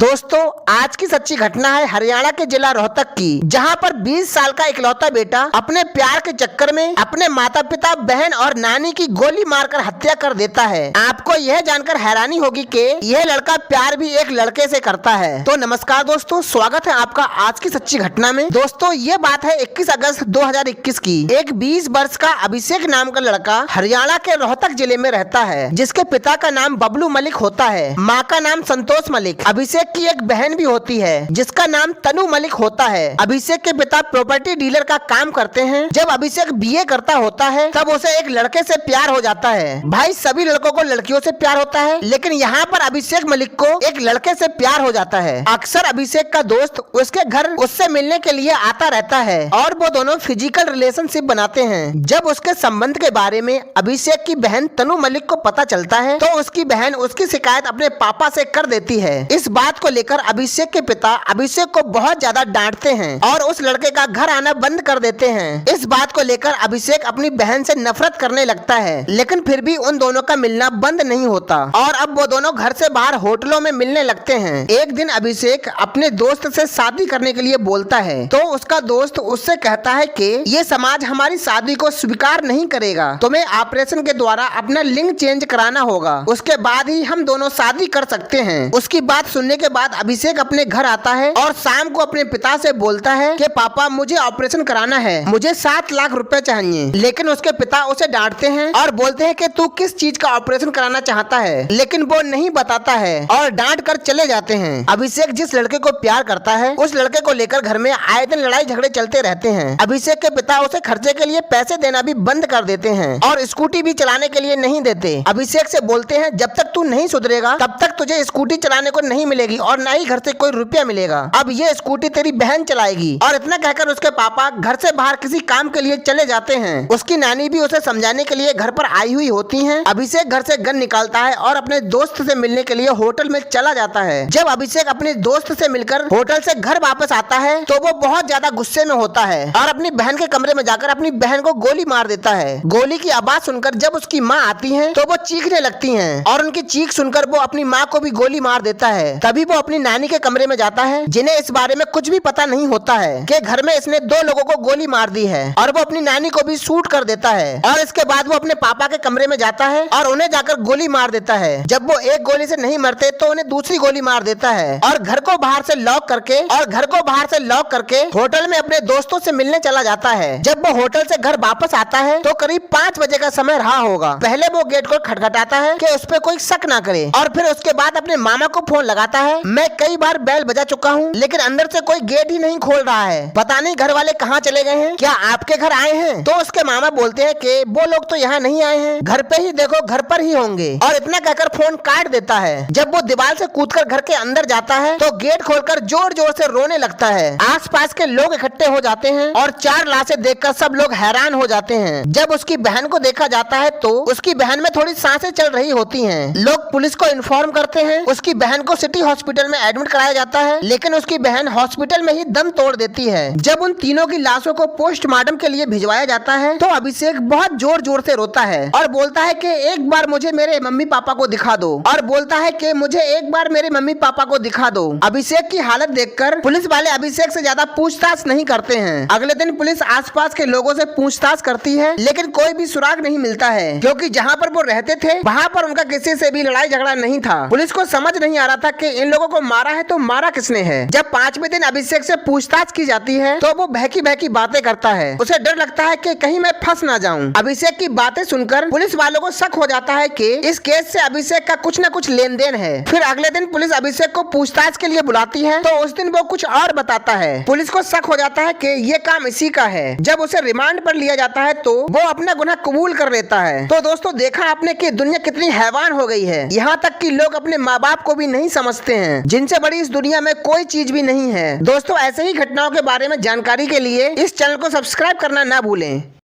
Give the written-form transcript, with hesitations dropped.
दोस्तों आज की सच्ची घटना है हरियाणा के जिला रोहतक की, जहां पर 20 साल का इकलौता बेटा अपने प्यार के चक्कर में अपने माता पिता, बहन और नानी की गोली मारकर हत्या कर देता है। आपको यह जानकर हैरानी होगी कि यह लड़का प्यार भी एक लड़के से करता है। तो नमस्कार दोस्तों, स्वागत है आपका आज की सच्ची घटना में। दोस्तों ये बात है 21 अगस्त 2021 की। एक 20 वर्ष का अभिषेक नाम का लड़का हरियाणा के रोहतक जिले में रहता है, जिसके पिता का नाम बबलू मलिक होता है, माँ का नाम संतोष मलिक। अभिषेक की एक बहन भी होती है जिसका नाम तनु मलिक होता है। अभिषेक के पिता प्रॉपर्टी डीलर का काम करते हैं। जब अभिषेक बीए करता होता है तब उसे एक लड़के से प्यार हो जाता है। भाई सभी लड़कों को लड़कियों से प्यार होता है, लेकिन यहाँ पर अभिषेक मलिक को एक लड़के से प्यार हो जाता है। अक्सर अभिषेक का दोस्त उसके घर उससे मिलने के लिए आता रहता है और वो दोनों फिजिकल रिलेशनशिप बनाते हैं। जब उसके संबंध के बारे में अभिषेक की बहन तनु मलिक को पता चलता है तो उसकी बहन उसकी शिकायत अपने पापा से कर देती है। इस बात को लेकर अभिषेक के पिता अभिषेक को बहुत ज्यादा डांटते हैं और उस लड़के का घर आना बंद कर देते हैं। इस बात को लेकर अभिषेक अपनी बहन से नफरत करने लगता है, लेकिन फिर भी उन दोनों का मिलना बंद नहीं होता और अब वो दोनों घर से बाहर होटलों में मिलने लगते हैं। एक दिन अभिषेक अपने दोस्त से शादी करने के लिए बोलता है तो उसका दोस्त उससे कहता है कि ये समाज हमारी शादी को स्वीकार नहीं करेगा, तुम्हें ऑपरेशन के द्वारा अपना लिंग चेंज कराना होगा, उसके बाद ही हम दोनों शादी कर सकते हैं। उसकी बात सुनने के बाद अभिषेक अपने घर आता है और शाम को अपने पिता से बोलता है कि पापा मुझे ऑपरेशन कराना है, मुझे 7 लाख रुपए चाहिए। लेकिन उसके पिता उसे डांटते हैं और बोलते हैं कि तू किस चीज का ऑपरेशन कराना चाहता है, लेकिन वो नहीं बताता है और डांट कर चले जाते हैं। अभिषेक जिस लड़के को प्यार करता है उस लड़के को लेकर घर में आए दिन लड़ाई झगड़े चलते रहते हैं। अभिषेक के पिता उसे खर्चे के लिए पैसे देना भी बंद कर देते हैं और स्कूटी भी चलाने के लिए नहीं देते। अभिषेक से बोलते हैं जब तक तू नहीं सुधरेगा तब तक तुझे स्कूटी चलाने को नहीं मिलेगी और न ही घर से कोई रुपया मिलेगा। अब ये स्कूटी तेरी बहन चलाएगी। और इतना कहकर उसके पापा घर से बाहर किसी काम के लिए चले जाते हैं। उसकी नानी भी उसे समझाने के लिए घर पर आई हुई होती हैं। अभिषेक घर से गन निकालता है और अपने दोस्त से मिलने के लिए होटल में चला जाता है। जब अभिषेक अपने दोस्त से मिलकर होटल से घर वापस आता है तो वो बहुत ज्यादा गुस्से में होता है और अपनी बहन के कमरे में जाकर अपनी बहन को गोली मार देता है। गोली की आवाज सुनकर जब उसकी माँ आती है तो वो चीखने लगती है और उनकी चीख सुनकर वो अपनी माँ को भी गोली मार देता है। तभी वो अपनी नानी के कमरे में जाता है, जिन्हें इस बारे में कुछ भी पता नहीं होता है कि घर में इसने 2 लोगों को गोली मार दी है, और वो अपनी नानी को भी शूट कर देता है। और इसके बाद वो अपने पापा के कमरे में जाता है और उन्हें जाकर गोली मार देता है। जब वो एक गोली से नहीं मरते तो उन्हें दूसरी गोली मार देता है और घर को बाहर से लॉक करके होटल में अपने दोस्तों से मिलने चला जाता है। जब वो होटल से घर वापस आता है तो करीब 5 बजे का समय रहा होगा। पहले वो गेट को खटखटाता है कि उस पर कोई शक ना करे और फिर उसके बाद अपने मामा को फोन लगाता है। मैं कई बार बेल बजा चुका हूँ लेकिन अंदर से कोई गेट ही नहीं खोल रहा है, पता नहीं घर वाले कहाँ चले गए हैं, क्या आपके घर आए हैं? तो उसके मामा बोलते हैं कि वो लोग तो यहाँ नहीं आए हैं, घर पे ही देखो, घर पर ही होंगे। और इतना कहकर फोन काट देता है। जब वो दीवार से कूदकर घर के अंदर जाता है तो गेट खोलकर जोर जोर से रोने लगता है। आसपास के लोग इकट्ठे हो जाते हैं और 4 लाशें देखकर सब लोग हैरान हो जाते हैं। जब उसकी बहन को देखा जाता है तो उसकी बहन में थोड़ी सांसें चल रही होती हैं। लोग पुलिस को इन्फॉर्म करते हैं। उसकी बहन को सिटी हॉस्पिटल में एडमिट कराया जाता है, लेकिन उसकी बहन हॉस्पिटल में ही दम तोड़ देती है। जब उन तीनों की लाशों को पोस्टमार्टम के लिए भिजवाया जाता है तो अभिषेक बहुत जोर जोर से रोता है और बोलता है कि एक बार मुझे मेरे मम्मी पापा को दिखा दो, और बोलता है कि मुझे एक बार मेरे मम्मी पापा को दिखा दो। अभिषेक की हालत देखकर पुलिस वाले अभिषेक से ज्यादा पूछताछ नहीं करते हैं। अगले दिन पुलिस आसपास के लोगों से पूछताछ करती है, लेकिन कोई भी सुराग नहीं मिलता है, क्योंकि जहाँ पर वो रहते थे वहाँ पर उनका किसी से भी लड़ाई झगड़ा नहीं था। पुलिस को समझ नहीं आ रहा था कि इन लोगों को मारा है तो मारा किसने है। जब 5वें दिन अभिषेक से पूछताछ की जाती है तो वो बहकी बहकी बातें करता है। उसे डर लगता है कि कहीं मैं फंस ना जाऊं। अभिषेक की बातें सुनकर पुलिस वालों को शक हो जाता है कि इस केस से अभिषेक का कुछ न कुछ लेन देन है। फिर अगले दिन पुलिस अभिषेक को पूछताछ के लिए बुलाती है तो उस दिन वो कुछ और बताता है। पुलिस को शक हो जाता है कि ये काम इसी का है। जब उसे रिमांड पर लिया जाता है तो वो अपना गुनाह कबूल कर लेता है। तो दोस्तों देखा आपने कि दुनिया कितनी हैवान हो गई है। यहाँ तक कि लोग अपने माँ बाप को भी नहीं समझते हैं, जिनसे बड़ी इस दुनिया में कोई चीज भी नहीं है। दोस्तों ऐसे ही घटनाओं के बारे में जानकारी के लिए इस चैनल को सब्सक्राइब करना ना भूलें।